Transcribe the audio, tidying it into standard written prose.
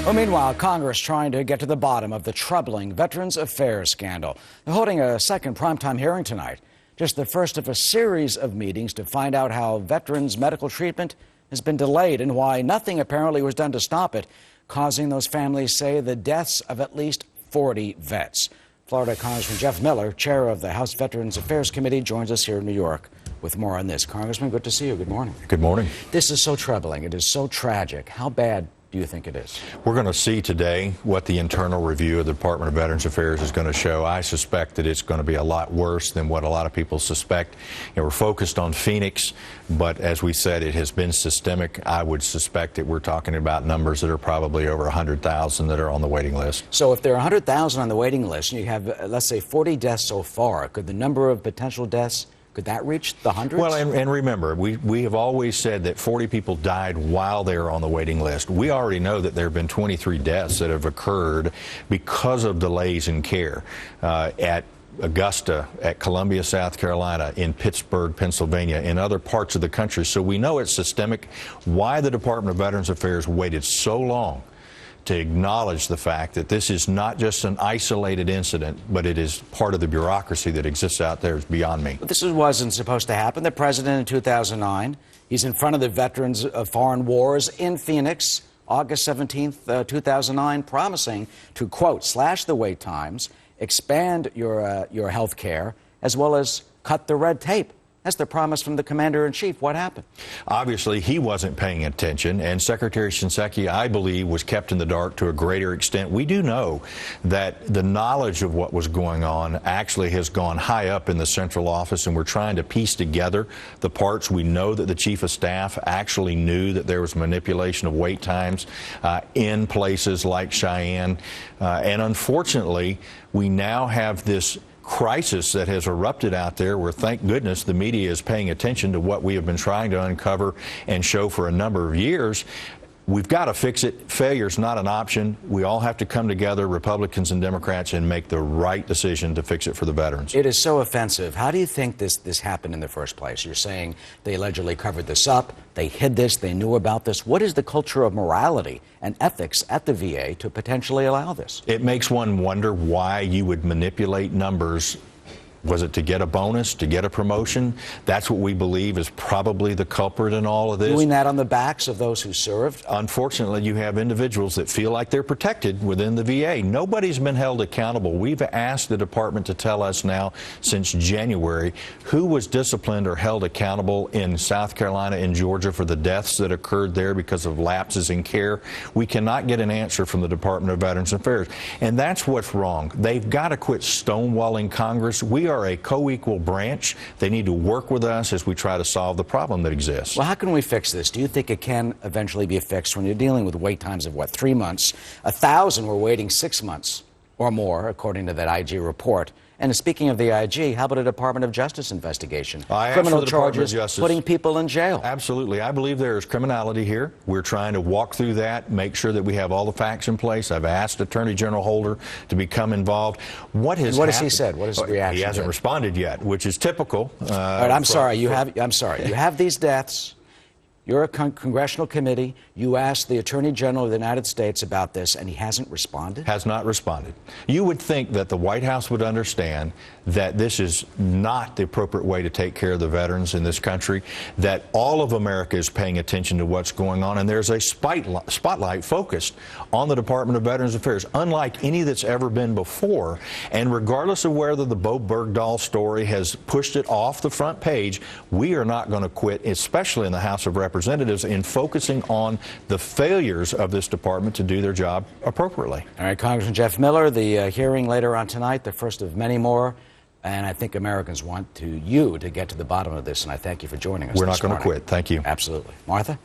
Well, meanwhile, Congress trying to get to the bottom of the troubling Veterans Affairs scandal. They're holding a second primetime hearing tonight, just the first of a series of meetings to find out how veterans' medical treatment has been delayed and why nothing apparently was done to stop it, causing those families say the deaths of at least 40 vets. Florida Congressman Jeff Miller, chair of the House Veterans Affairs Committee, joins us here in New York with more on this. Congressman, good to see you. Good morning. Good morning. This is so troubling. It is so tragic. How bad do you think it is? We're going to see today what the internal review of the Department of Veterans Affairs is going to show. I suspect that it's going to be a lot worse than what a lot of people suspect. We're focused on Phoenix, but as we said, it has been systemic. I would suspect that we're talking about numbers that are probably over 100,000 that are on the waiting list. So if there are 100,000 on the waiting list and you have, let's say, 40 deaths so far, could the number of potential deaths, could that reach the hundreds? Well, and remember, we have always said that 40 people died while they were on the waiting list. We already know that there have been 23 deaths that have occurred because of delays in care at Augusta, at Columbia, South Carolina, in Pittsburgh, Pennsylvania, in other parts of the country. So we know it's systemic. Why the Department of Veterans Affairs waited so long to acknowledge the fact that this is not just an isolated incident, but it is part of the bureaucracy that exists out there is beyond me. But this wasn't supposed to happen. The president in 2009, he's in front of the veterans of foreign wars in Phoenix, August 17th, 2009, promising to, quote, slash the wait times, expand your health care, as well as cut the red tape. That's the promise from the commander-in-chief. What happened? Obviously, he wasn't paying attention, and Secretary Shinseki, I believe, was kept in the dark to a greater extent. We do know that the knowledge of what was going on actually has gone high up in the central office, and we're trying to piece together the parts. We know that the chief of staff actually knew that there was manipulation of wait times in places like Cheyenne, and unfortunately, we now have this crisis that has erupted out there where, thank goodness, the media is paying attention to what we have been trying to uncover and show for a number of years. We've got to fix it. Failure's not an option. We all have to come together, Republicans and Democrats, and make the right decision to fix it for the veterans. It is so offensive. How do you think this happened in the first place? You're saying they allegedly covered this up, they hid this, they knew about this. What is the culture of morality and ethics at the VA to potentially allow this? It makes one wonder why you would manipulate numbers. Was it to get a bonus, to get a promotion? That's what we believe is probably the culprit in all of this. Doing that on the backs of those who served? Unfortunately, you have individuals that feel like they're protected within the VA. Nobody's been held accountable. We've asked the department to tell us now since January who was disciplined or held accountable in South Carolina and Georgia for the deaths that occurred there because of lapses in care. We cannot get an answer from the Department of Veterans Affairs. And that's what's wrong. They've got to quit stonewalling Congress. We are a co-equal branch. They need to work with us as we try to solve the problem that exists. Well, how can we fix this? Do you think it can eventually be fixed when you're dealing with wait times of, 3 months? 1,000 were waiting 6 months or more, according to that IG report. And speaking of the IG, how about a Department of Justice investigation? Criminal charges, putting people in jail. Absolutely. I believe there is criminality here. We're trying to walk through that, make sure that we have all the facts in place. I've asked Attorney General Holder to become involved. What has he said? What is the reaction? He hasn't responded yet, which is typical. All right, I'm sorry. You have these deaths. You're a congressional committee. You asked the Attorney General of the United States about this, and he hasn't responded? Has not responded. You would think that the White House would understand that this is not the appropriate way to take care of the veterans in this country, that all of America is paying attention to what's going on, and there's a spotlight focused on the Department of Veterans Affairs, unlike any that's ever been before. And regardless of whether the Bo Bergdahl story has pushed it off the front page, we are not going to quit, especially in the House of Representatives, in focusing on the failures of this department to do their job appropriately. All right, Congressman Jeff Miller, the hearing later on tonight, the first of many more. And I think Americans want you to get to the bottom of this, and I thank you for joining us. We're not going to quit. Thank you. Absolutely. Martha?